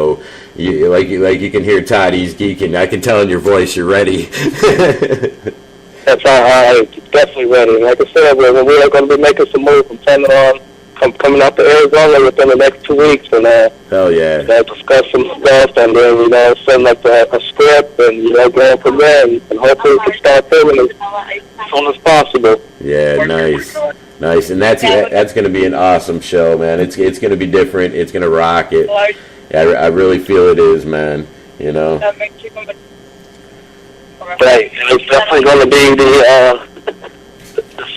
So, like you can hear Todd, he's geeking. I can tell in your voice you're ready. That's I'm definitely ready. Like I said, we're going to be making some moves. I'm planning on coming out to Arizona within the next 2 weeks and hell yeah, discuss some stuff and then send up a script and going from there and hopefully we can start filming as soon as possible. Yeah, nice, and that's going to be an awesome show, man. It's going to be different. It's going to rock it. I really feel it is, man. Right, and it's definitely going to be the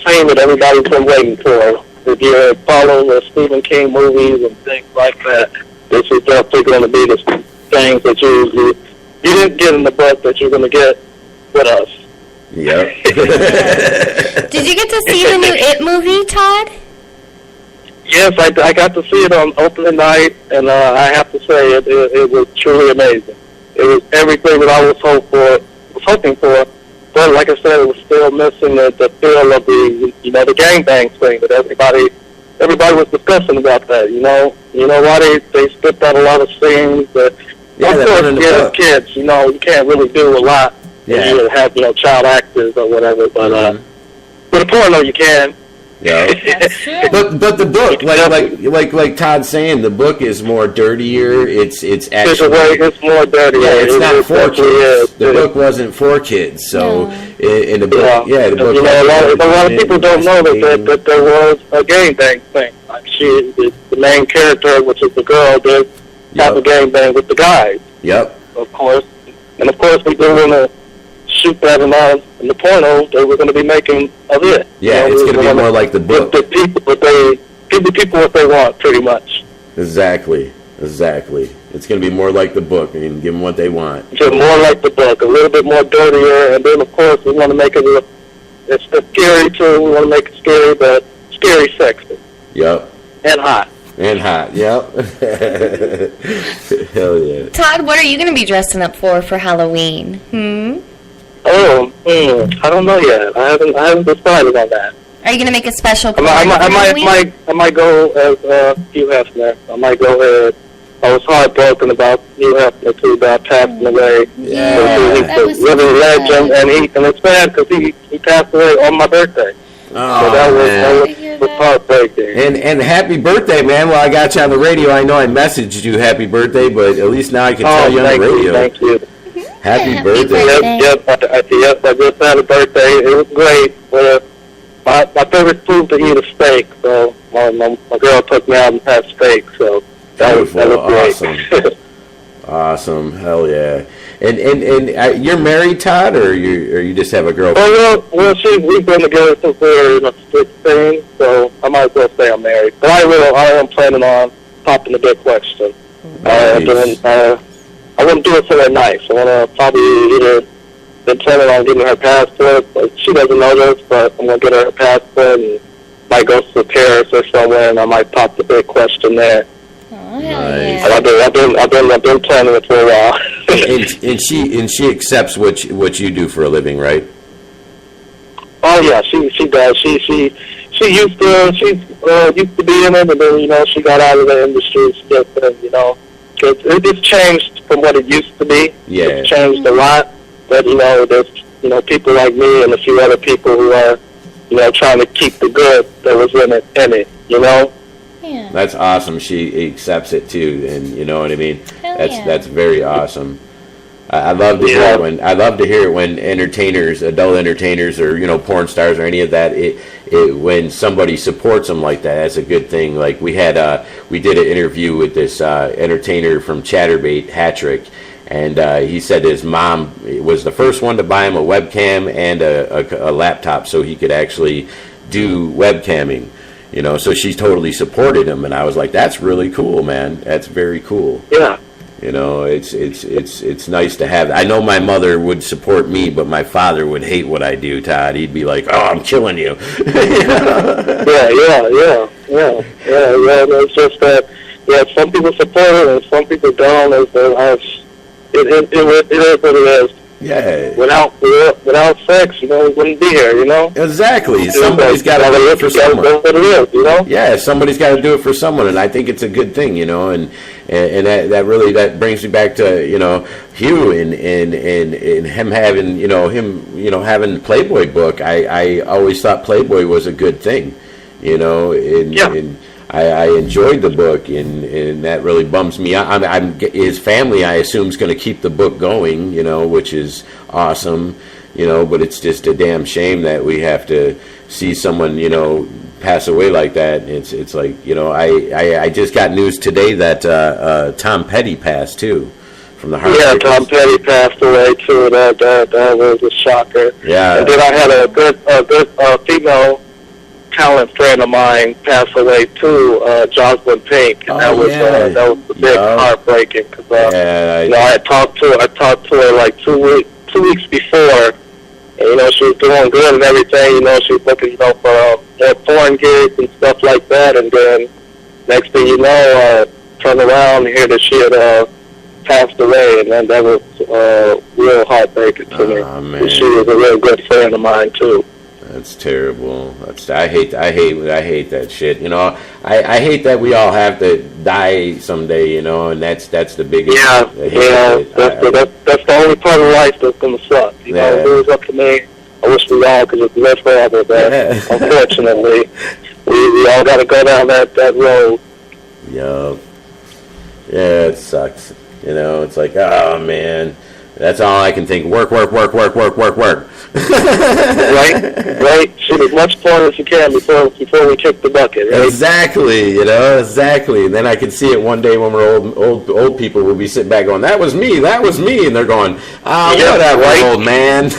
scene that everybody's been waiting for. If you follow the Stephen King movies and things like that, this is definitely going to be the things that you didn't get in the book that you're going to get with us. Yep. Did you get to see the new It movie, Todd? Yes, I got to see it on opening night, and I have to say it was truly amazing. It was everything that I was hoping for, but like I said, it was still missing the feel of the the gangbang thing that everybody was discussing about that. You know why they skipped out a lot of scenes that of course kids, you can't really do a lot. Yeah. You have child actors or whatever, but with a porno you can. Yeah, but the book, like Todd's saying, the book is more dirtier. It's actually it's more dirty. Yeah, it's not for kids. The book wasn't for kids, so in the book, the book. A lot of people don't know that there was a gangbang thing. Like the main character, which is the girl, did have a gangbang with the guys. Yep. Of course, we do want to shoot that in the porno they were going to be making of it. Yeah, it's going to be more like the book. Give the people what they want, pretty much. Exactly. It's going to be more like the book. I mean, give them what they want. Just more like the book, a little bit more dirtier, and then of course we want to make it's scary too. We want to make it scary, but scary sexy. Yep. And hot. Yep. Hell yeah. Todd, what are you going to be dressing up for Halloween? I don't know yet. I haven't decided on that. Are you going to make a special I might go as Hugh Hefner. I might go ahead. I was heartbroken about Hugh Hefner too, about passing away. Yeah, he's a living legend, and it's bad because he passed away on my birthday. Oh, so that was heartbreaking. And happy birthday, man. Well, I got you on the radio. I know I messaged you happy birthday, but at least now I can tell you on the radio. Thank you. Happy birthday. Yes, I just had a birthday. It was great. My favorite food to eat is steak, so my girl took me out and had steak, so that was great. Awesome. Hell yeah. And you're married, Todd, or you just have a girlfriend? Well, we've been together since we were 16, so I might as well say I'm married. But I am planning on popping the big question. Nice. I wouldn't do it somewhere nice. I want to probably either been planning on getting her passport, but she doesn't know this, but I'm going to get her passport and might go to Paris or somewhere, and I might pop the big question there. Oh, nice. I've been planning it for a while. and she accepts what you do for a living, right? Oh yeah, she does. She used to be in it, and then she got out of the industry. She just it's changed from what it used to be. Yeah, it's changed a lot. But there's people like me and a few other people who are trying to keep the good that was in it. Yeah. That's awesome. She accepts it too, and you know what I mean. That's very awesome. I love to hear it when entertainers, adult entertainers, or porn stars or any of that. When somebody supports them like that, that's a good thing. Like we did an interview with this entertainer from Chatterbait, Hattrick, and he said his mom was the first one to buy him a webcam and a laptop so he could actually do webcamming. So she totally supported him, and I was like, "That's really cool, man. That's very cool." Yeah. It's nice to have. I know my mother would support me, but my father would hate what I do, Todd. He'd be like, "Oh, I'm killing you." Yeah. It's just that, some people support it and some people don't. It is what it is. Without sex, we wouldn't be here, Exactly. Somebody's got to do it for someone. That's what it is, Yeah, somebody's got to do it for someone, and I think it's a good thing, and that brings me back to Hugh and him having having Playboy book. I always thought Playboy was a good thing, and I enjoyed the book, and that really bums me out. His family, I assume, is going to keep the book going, which is awesome, but it's just a damn shame that we have to see someone, pass away like that. It's like, I just got news today that Tom Petty passed too, from the heart. Yeah, Tom Petty passed away too. That was a shocker. Yeah. And then I had a good female talent friend of mine pass away too, Jocelyn Pink, and that was a big heartbreaking because I had talked to her like 2 weeks before, and she was doing good and everything. She was looking for foreign gigs and stuff like that, and then next thing you know, turned around and hear that she had passed away, and then that was real heartbreaking to me. Man. She was a real good friend of mine too. That's terrible. I hate that shit. I hate that we all have to die someday. And that's the biggest. That's the only part of life that's gonna suck. If it was up to me, I wish we all could just live forever. But unfortunately, we all got to go down that road. Yeah, it sucks. It's like, oh man, that's all I can think. Work. Right. Shoot as much porn as you can before we kick the bucket. Right? Exactly. And then I can see it one day when we're old people will be sitting back going, that was me, and they're going, whatever, right? Old man.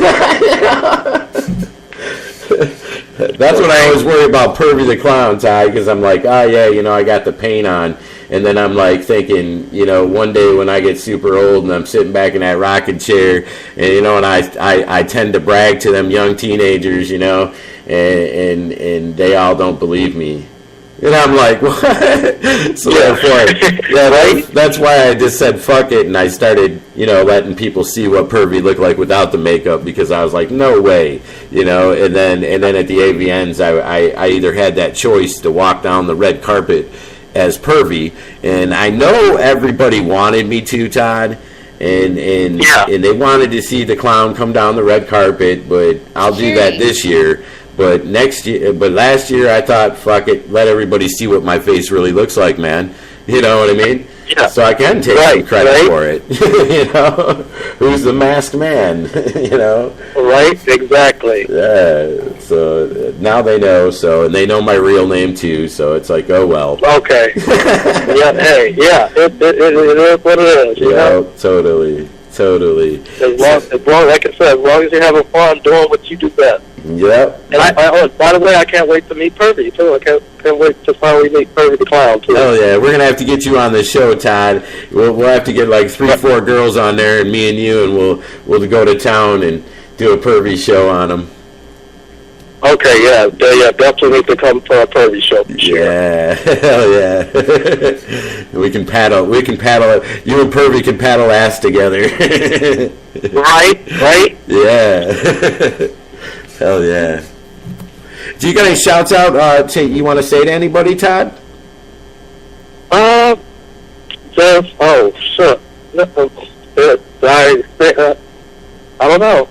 That's what I always worry about Pervy the Clown, Ty, because I'm like, I got the paint on. And then I'm like thinking, one day when I get super old and I'm sitting back in that rocking chair, and and I tend to brag to them young teenagers, and they all don't believe me. And I'm like, what? So therefore, that's why I just said fuck it, and I started, letting people see what Pervy looked like without the makeup, because I was like, no way, And then at the AVNs, I either had that choice to walk down the red carpet as Pervy, and I know everybody wanted me to, Todd, and they wanted to see the clown come down the red carpet, but I'll do that this year. But last year I thought, fuck it, let everybody see what my face really looks like, man. You know what I mean? Yeah. So I can take some credit for it. Who's the masked man? Right, exactly. Yeah. So now they know. And they know my real name too. So it's like, oh well. Okay. It is what it is. Yeah, totally. As long as you're having fun doing what you do best. Yep. And by the way, I can't wait to meet Pervy too. I can't wait to finally meet Pervy the Clown too. Oh yeah, we're gonna have to get you on the show, Todd. We'll have to get like 3-4 girls on there, and me and you, and we'll go to town and do a Pervy show on them. Okay, yeah, definitely need to come for a Pervy show for sure. Yeah, hell yeah. We can paddle. You and Pervy can paddle ass together. Right. Yeah. Hell yeah. Do you got any shouts out you want to say to anybody, Todd? Shit. I don't know.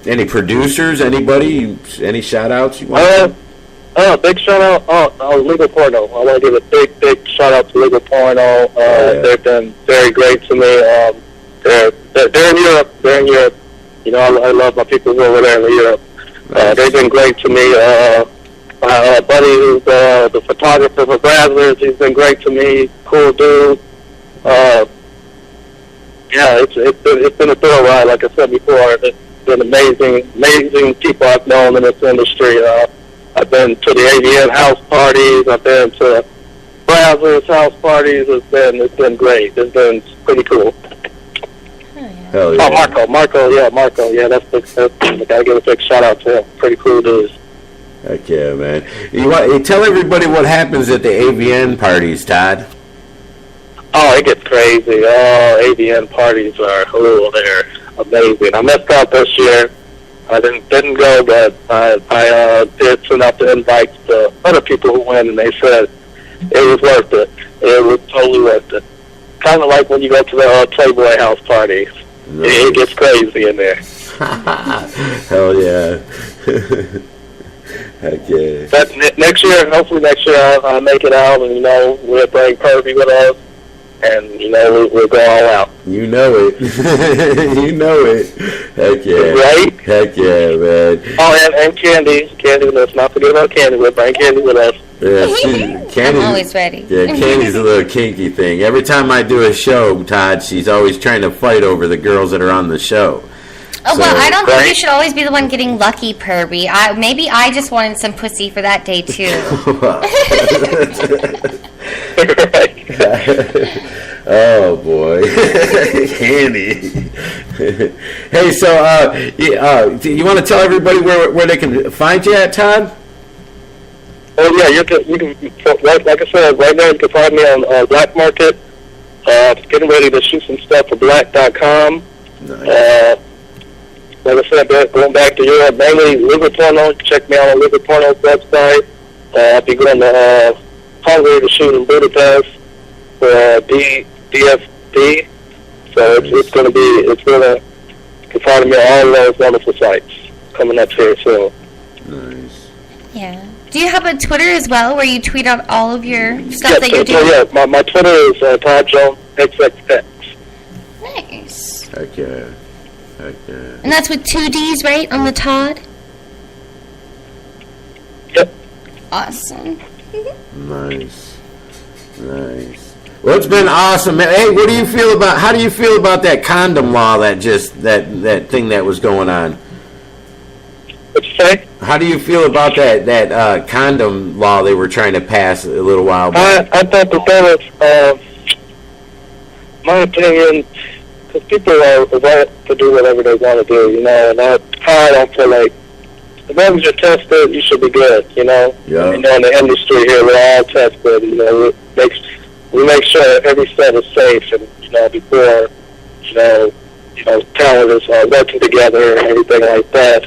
Any producers? Anybody? Any shout outs you want? Big shout out. Legal Porno. I want to give a big shout out to Legal Porno. They've been very great to me. They're in Europe. I love my people who are over there in Europe. Nice. They've been great to me. My buddy who's the photographer for Brazzers, he's been great to me. Cool dude. It's been a thrill ride, like I said before. It's been amazing people I've known in this industry. I've been to the AVN house parties. I've been to Brazzers house parties. It's been great. It's been pretty cool. Hell yeah. Marco, that's I gotta give a big shout out to him. Pretty cool dude. Heck yeah, man. You tell everybody what happens at the AVN parties, Todd. Oh, it gets crazy. AVN parties are they're amazing. I missed out this year. I didn't go, but I did send out the invites to other people who went, and they said it was worth it. It was totally worth it. Kind of like when you go to the Playboy house parties. Nice. It gets crazy in there. Hell yeah. Heck yeah. But hopefully next year I'll make it out, and, we'll bring Kirby with us, and, we'll go all out. You know it. You know it. Heck yeah. Right? Heck yeah, man. Oh, and Candy. Candy, let's not forget about Candy. We'll bring Candy with us. Yeah, Candy's, I'm always ready. Yeah, Candy's a little kinky thing. Every time I do a show, Todd, she's always trying to fight over the girls that are on the show. Oh, well, I don't think you should always be the one getting lucky, Perby. Maybe I just wanted some pussy for that day, too. Oh, boy. Candy. Hey, so, you want to tell everybody where they can find you at, Todd? Oh, yeah, you can, like I said, right now you can find me on Black Market. Getting ready to shoot some stuff for black.com. Nice. Like I said, going back to Europe, mainly Liver Porno. Check me out on Liver Porno's website. I'll be going to Hungary to shoot in Budapest for DFD. So you can find me on all those wonderful sites coming up here soon. Nice. Yeah. Do you have a Twitter as well where you tweet out all of your stuff that you're doing? Yeah, my Twitter is Todd Jones XXX. Nice. Heck yeah. Heck yeah. And that's with 2 D's, right, on the Todd? Yep. Awesome. Nice. Nice. Well, it's been awesome, man. Hey, how do you feel about that condom law that thing that was going on? What'd you say? How do you feel about that condom law they were trying to pass a little while back? I thought that was, my opinion, because people are right to do whatever they want to do, and I don't feel like, as long as you're tested, you should be good, Yeah. In the industry here, we're all tested, we make sure every step is safe, and, before, talent is working together and everything like that.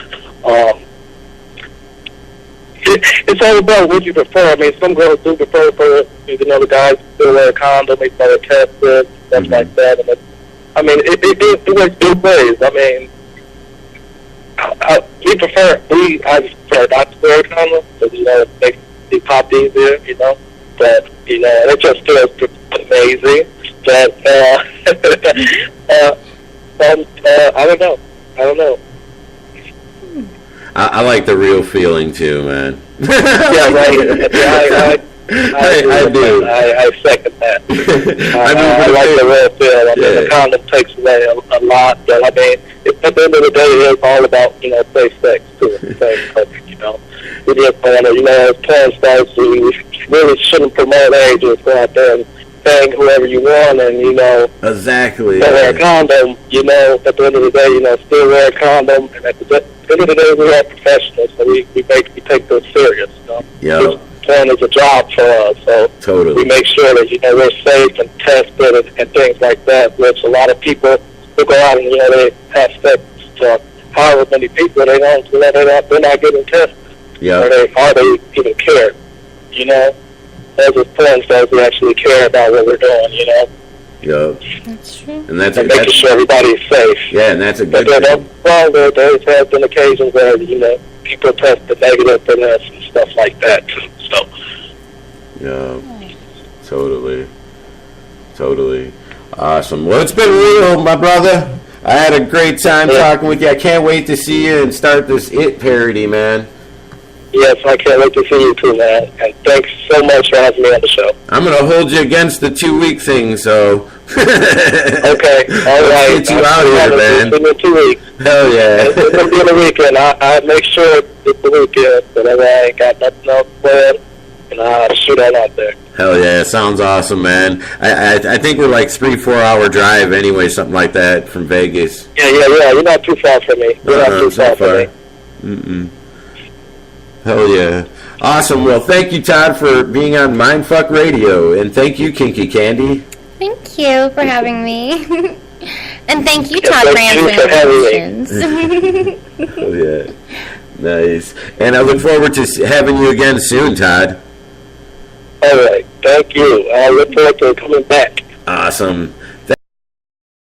It's all about what you prefer. I mean, some girls do prefer for the guys still wear a condom, even though they're tested, stuff like that. And it works both ways. I mean, I prefer not to wear a condom because it makes the pop easier, But it just feels amazing. But I don't know. I like the real feeling too, man. Yeah, right. Yeah, I do. I second that. I like the real feel. The condom takes away a lot, but at the end of the day, it's all about safe sex too. We just want to, as porn stars, we really shouldn't promote ages. Go out there and bang whoever you want, and exactly. Wear a condom. At the end of the day, still wear a condom, and at the end of the day, we are professionals, so we take this serious. Yeah. Porn is a job for us, so totally. We make sure that we're safe and tested and things like that. Which a lot of people who go out and they have sex to however many people they're not getting tested. Yeah. Or they even care. As a porn stars, we actually care about what we're doing. Yeah. That's true. And that's making sure everybody's safe. Yeah, and that's a good thing. There have been occasions where, people tested negative for this and stuff like that, too. So. Yeah. Totally. Awesome. Well, it's been real, my brother. I had a great time talking with you. I can't wait to see you and start this It parody, man. Yes, I can't wait to see you too, man. And thanks so much for having me on the show. I'm going to hold you against the 2-week thing, so. Okay, all right. Get you out here, man. In 2 weeks. Hell yeah. It's going to be on the weekend. I make sure it's the weekend, but I ain't got nothing else planned, and I'll shoot on out there. Hell yeah, sounds awesome, man. I think we're like 3-4 hour drive anyway, something like that from Vegas. Yeah. You're not too far from me. You're not too far from me. Mm-mm. Hell yeah. Awesome. Well, thank you, Todd, for being on Mindfuck Radio. And thank you, Kinky Candy. Thank you for having me. And thank you, Yes, Todd, for thank you answering for our having me. questions. Oh, yeah. Nice. And I look forward to having you again soon, Todd. All right. Thank you. I look forward to coming back. Awesome.